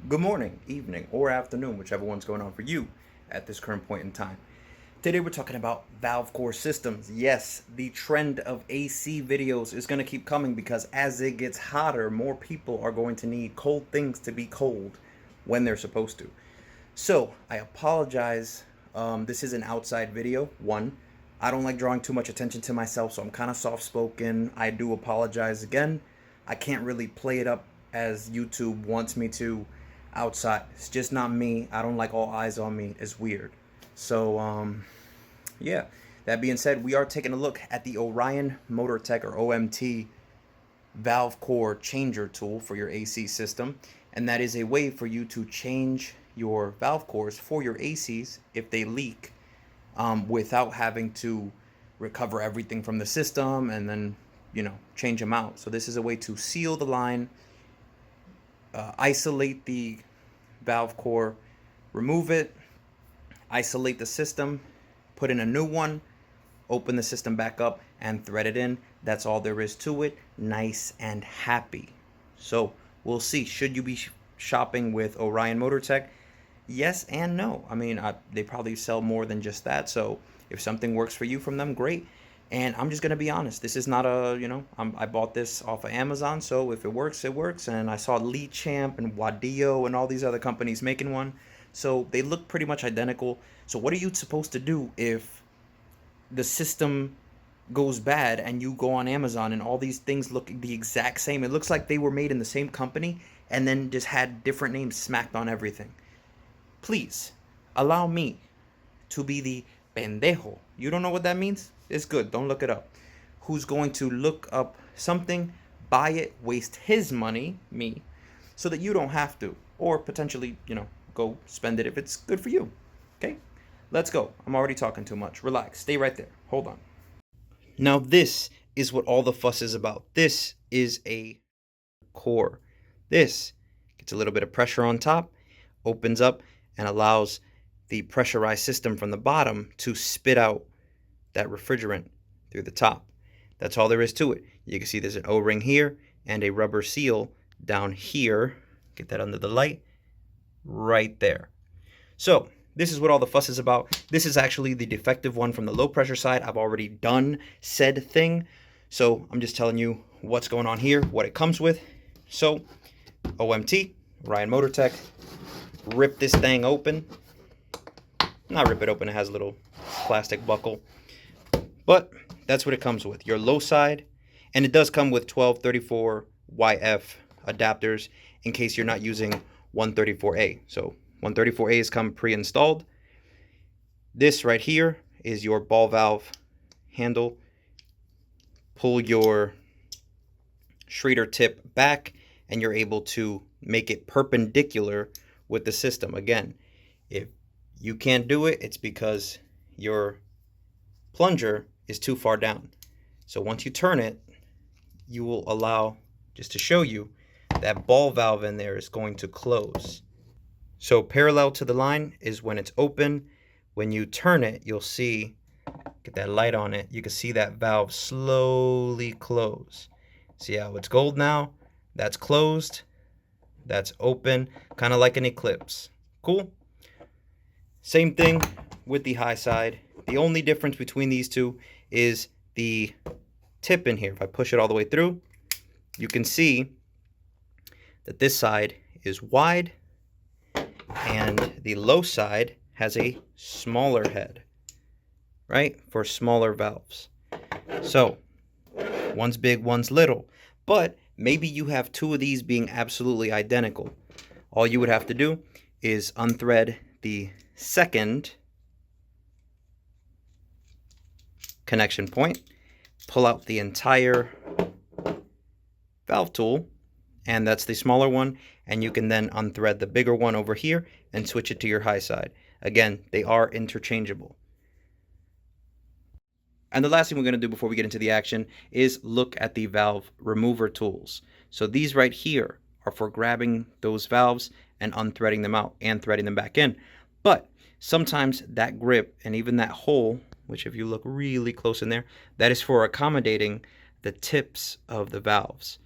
Good morning, evening, or afternoon, whichever one's going on for you at this current point in time. Today we're talking about valve core systems. Yes, the trend of AC videos is going to keep coming because as it gets hotter, more people are going to need cold things to be cold when they're supposed to. So, I apologize. This is an outside video. One, I don't like drawing too much attention to myself, so I'm kind of soft spoken. I do apologize again. I can't really play it up as YouTube wants me to outside. It's just not me. I don't like all eyes on me. It's weird. So, yeah. That being said, we are taking a look at the Orion Motor Tech or OMT valve core changer tool for your AC system, and that is a way for you to change your valve cores for your ACs if they leak, without having to recover everything from the system and then change them out. So this is a way to seal the line, isolate the valve core, remove it, isolate the system, put in a new one, open the system back up, and thread it in. That's all there is to it. Nice and happy. So we'll see. Should you be shopping with Orion Motor Tech? Yes and no. I mean, they probably sell more than just that. So if something works for you from them, great. And I'm just gonna be honest. This is not I bought this off of Amazon. So if it works, it works. And I saw Lee Champ and Wadio and all these other companies making one. So they look pretty much identical. So what are you supposed to do if the system goes bad and you go on Amazon and all these things look the exact same? It looks like they were made in the same company and then just had different names smacked on everything. Please allow me to be the pendejo. You don't know what that means? It's good. Don't look it up. Who's going to look up something, buy it, waste his money, me, so that you don't have to, or potentially, go spend it if it's good for you. Okay? Let's go. I'm already talking too much. Relax. Stay right there. Hold on. Now, this is what all the fuss is about. This is a core. This gets a little bit of pressure on top, opens up, and allows the pressurized system from the bottom to spit out that refrigerant through the top. That's all there is to it. You can see there's an O-ring here and a rubber seal down here. Get that under the light right there. So this is what all the fuss is about. This is actually the defective one from the low pressure side. I've already done said thing. So I'm just telling you what's going on here, what it comes with. So OMT, Orion Motor Tech, rip this thing open. Not rip it open, it has a little plastic buckle. But that's what it comes with. Your low side, and it does come with 1234YF adapters in case you're not using 134A. So 134A's come pre-installed. This right here is your ball valve handle. Pull your Schrader tip back and you're able to make it perpendicular with the system. Again, if you can't do it, it's because your plunger is too far down. So once you turn it, you will allow, just to show you, that ball valve in there is going to close. So parallel to the line is when it's open. When you turn it, you'll see, get that light on it, you can see that valve slowly close. See how it's gold now? That's closed. That's open, kind of like an eclipse. Cool? Same thing with the high side. The only difference between these two is the tip in here. If I push it all the way through, you can see that this side is wide and the low side has a smaller head, right? For smaller valves. So one's big, one's little, but maybe you have two of these being absolutely identical. All you would have to do is unthread the second connection point, pull out the entire valve tool, and that's the smaller one, and you can then unthread the bigger one over here and switch it to your high side. Again, they are interchangeable. And the last thing we're going to do before we get into the action is look at the valve remover tools. So these right here are for grabbing those valves and unthreading them out and threading them back in. But sometimes that grip and even that hole, which if you look really close in there, that is for accommodating the tips of the valves.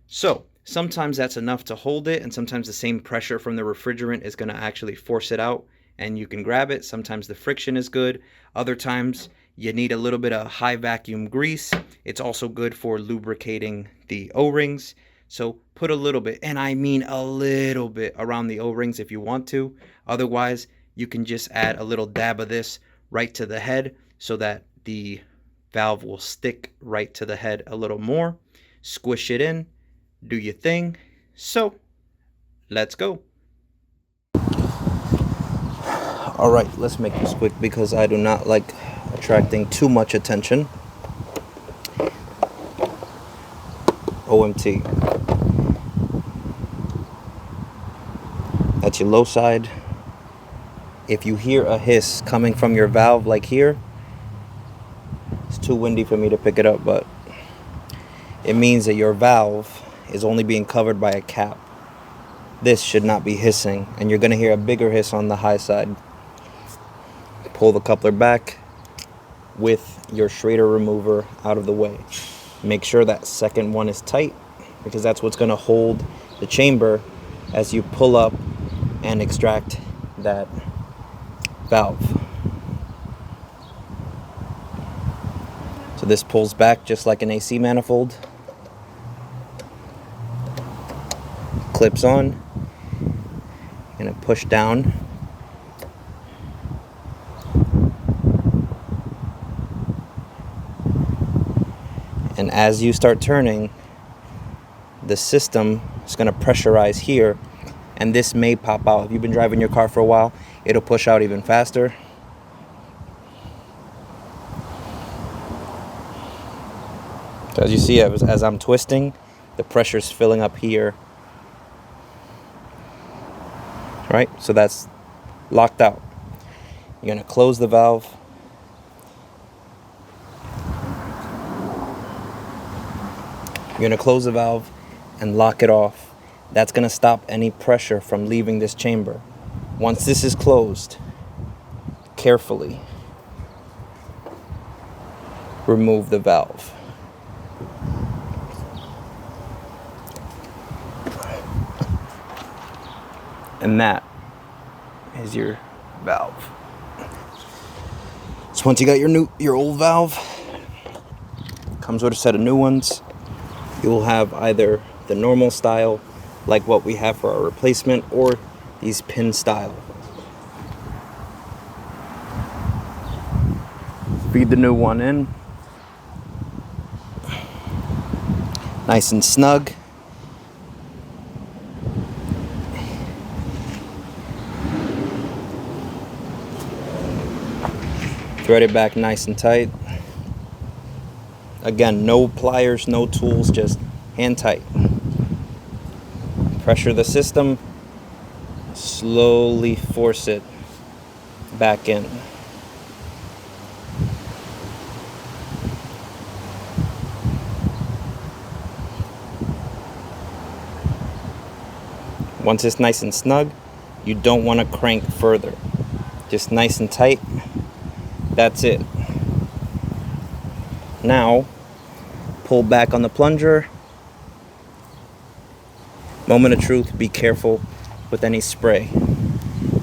So Sometimes that's enough to hold it, and sometimes the same pressure from the refrigerant is going to actually force it out and you can grab it. Sometimes the friction is good. Other times you need a little bit of high vacuum grease. It's also good for lubricating the O-rings. So put a little bit, and I mean a little bit, around the O-rings if you want to. Otherwise, you can just add a little dab of this right to the head so that the valve will stick right to the head a little more. Squish it in, do your thing. So let's go. All right, let's make this quick because I do not like attracting too much attention. OMT. That's your low side. If you hear a hiss coming from your valve like here, it's too windy for me to pick it up, but it means that your valve is only being covered by a cap. This should not be hissing, and you're going to hear a bigger hiss on the high side. Pull the coupler back with your Schrader remover out of the way. Make sure that second one is tight, because that's what's going to hold the chamber as you pull up and extract that valve. So this pulls back just like an AC manifold. Clips on. Gonna push down. And as you start turning, the system is going to pressurize here, and this may pop out. If you've been driving your car for a while, it'll push out even faster. So as you see, as I'm twisting, the pressure is filling up here. Right? So that's locked out. You're going to close the valve. You're going to close the valve and lock it off. That's going to stop any pressure from leaving this chamber. Once this is closed, carefully remove the valve. And that is your valve. So once you got your old valve, comes with a set of new ones. You will have either the normal style, like what we have for our replacement, or these pin style. Feed the new one in. Nice and snug. Thread it back nice and tight. Again, no pliers, no tools, just hand tight. Pressure the system, slowly force it back in. Once it's nice and snug, you don't want to crank further. Just nice and tight. That's it. Now, pull back on the plunger. Moment of truth, be careful with any spray.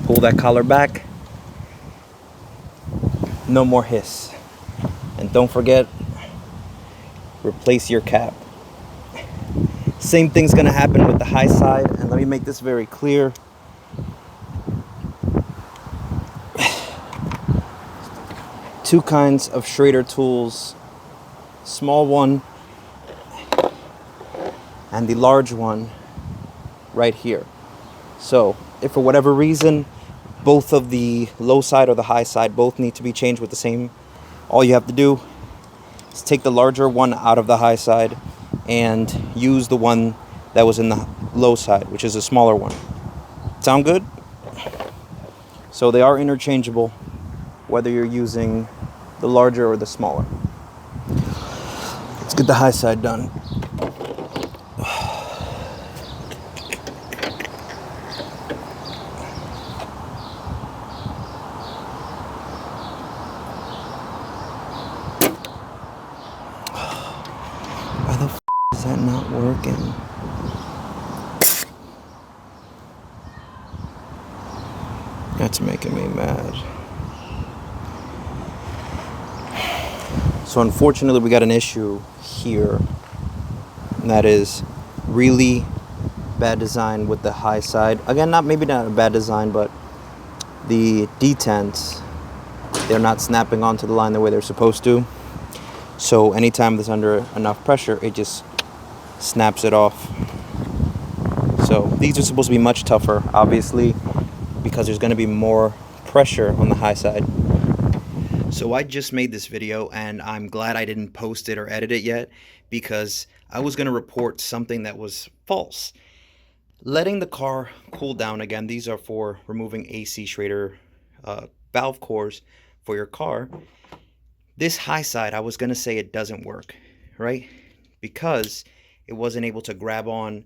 Pull that collar back. No more hiss. And don't forget, replace your cap. Same thing's gonna happen with the high side, and let me make this very clear. Two kinds of Schrader tools. Small one and the large one right here. So if for whatever reason both of the low side or the high side both need to be changed with the same, all you have to do is take the larger one out of the high side and use the one that was in the low side, which is a smaller one. Sound good? So they are interchangeable whether you're using the larger or the smaller. Let's get the high side done. Why the f is that not working? That's making me mad. So unfortunately we got an issue here, and that is really bad design with the high side. Again, maybe not a bad design, but the detents, they're not snapping onto the line the way they're supposed to. So anytime there's under enough pressure, it just snaps it off. So these are supposed to be much tougher, obviously, because there's going to be more pressure on the high side. So I just made this video, and I'm glad I didn't post it or edit it yet, because I was going to report something that was false. Letting the car cool down, again, these are for removing AC Schrader valve cores for your car. This high side, I was going to say it doesn't work, right? Because it wasn't able to grab on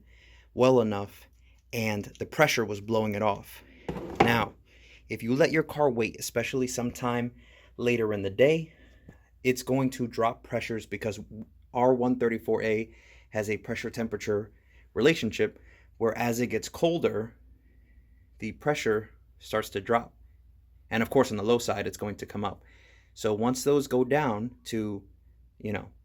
well enough, and the pressure was blowing it off. Now, if you let your car wait, especially sometime later in the day, it's going to drop pressures, because R134A has a pressure temperature relationship where as it gets colder, the pressure starts to drop. And of course, on the low side, it's going to come up. So once those go down to,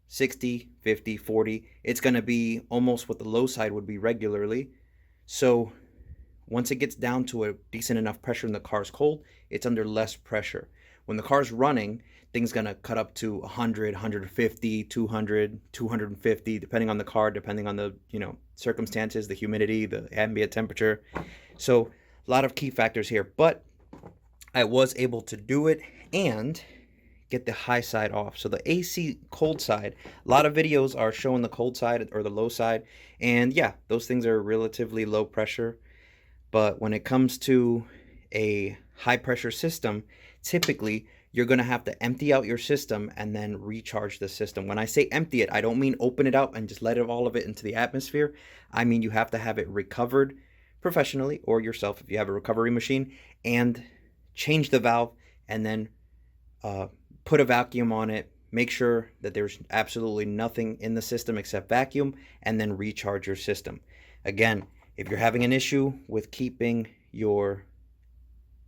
60, 50, 40, it's going to be almost what the low side would be regularly. So once it gets down to a decent enough pressure and the car's cold, it's under less pressure. When the car's running, things going to cut up to 100, 150, 200, 250, depending on the car, depending on the, circumstances, the humidity, the ambient temperature. So a lot of key factors here, but I was able to do it and get the high side off. So the AC cold side, a lot of videos are showing the cold side or the low side, and yeah, those things are relatively low pressure. But when it comes to a high pressure system, typically you're going to have to empty out your system and then recharge the system. When I say empty it, I don't mean open it out and just let all of it into the atmosphere. I mean you have to have it recovered professionally, or yourself if you have a recovery machine, and change the valve, and then put a vacuum on it, make sure that there's absolutely nothing in the system except vacuum, and then recharge your system. Again, if you're having an issue with keeping your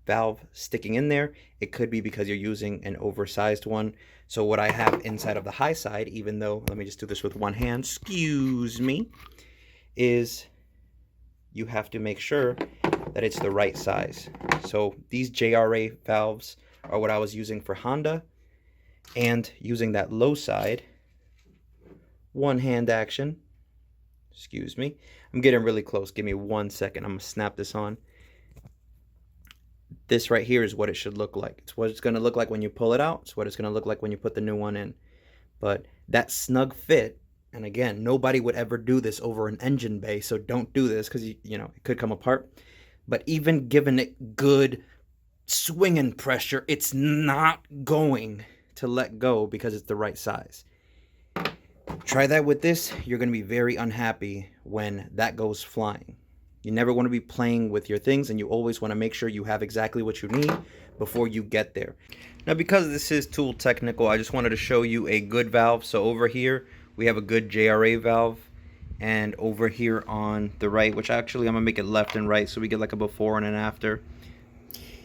valve sticking in there, it could be because you're using an oversized one. So what I have inside of the high side, even though, let me just do this with one hand, excuse me, is you have to make sure that it's the right size. So these JRA valves are what I was using for Honda, and using that low side, one hand action, excuse me, I'm getting really close, give me 1 second, I'm gonna snap this on. This right here is what it should look like. It's what it's gonna look like when you pull it out. It's what it's gonna look like when you put the new one in. But that snug fit, and again, nobody would ever do this over an engine bay, so don't do this, because it could come apart. But even given it good swinging pressure, it's not going to let go because it's the right size. Try that with this. You're going to be very unhappy when that goes flying. You never want to be playing with your things, and you always want to make sure you have exactly what you need before you get there. Now, because this is tool technical, I just wanted to show you a good valve. So over here we have a good JRA valve, and over here on the right, which actually I'm gonna make it left and right so we get like a before and an after.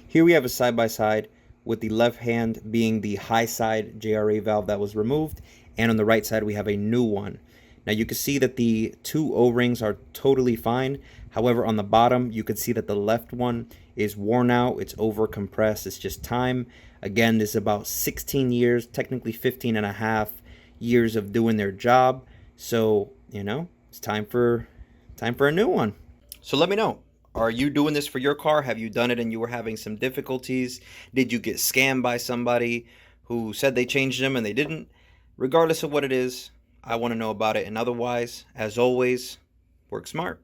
Here we have a side-by-side with the left hand being the high side JRA valve that was removed, and on the right side we have a new one. Now you can see that the two O-rings are totally fine. However, on the bottom you can see that the left one is worn out, it's over compressed, it's just time. Again, this is about 16 years, technically 15 and a half years of doing their job. So, it's time for a new one. So let me know. Are you doing this for your car? Have you done it and you were having some difficulties? Did you get scammed by somebody who said they changed them and they didn't? Regardless of what it is, I want to know about it. And otherwise, as always, work smart.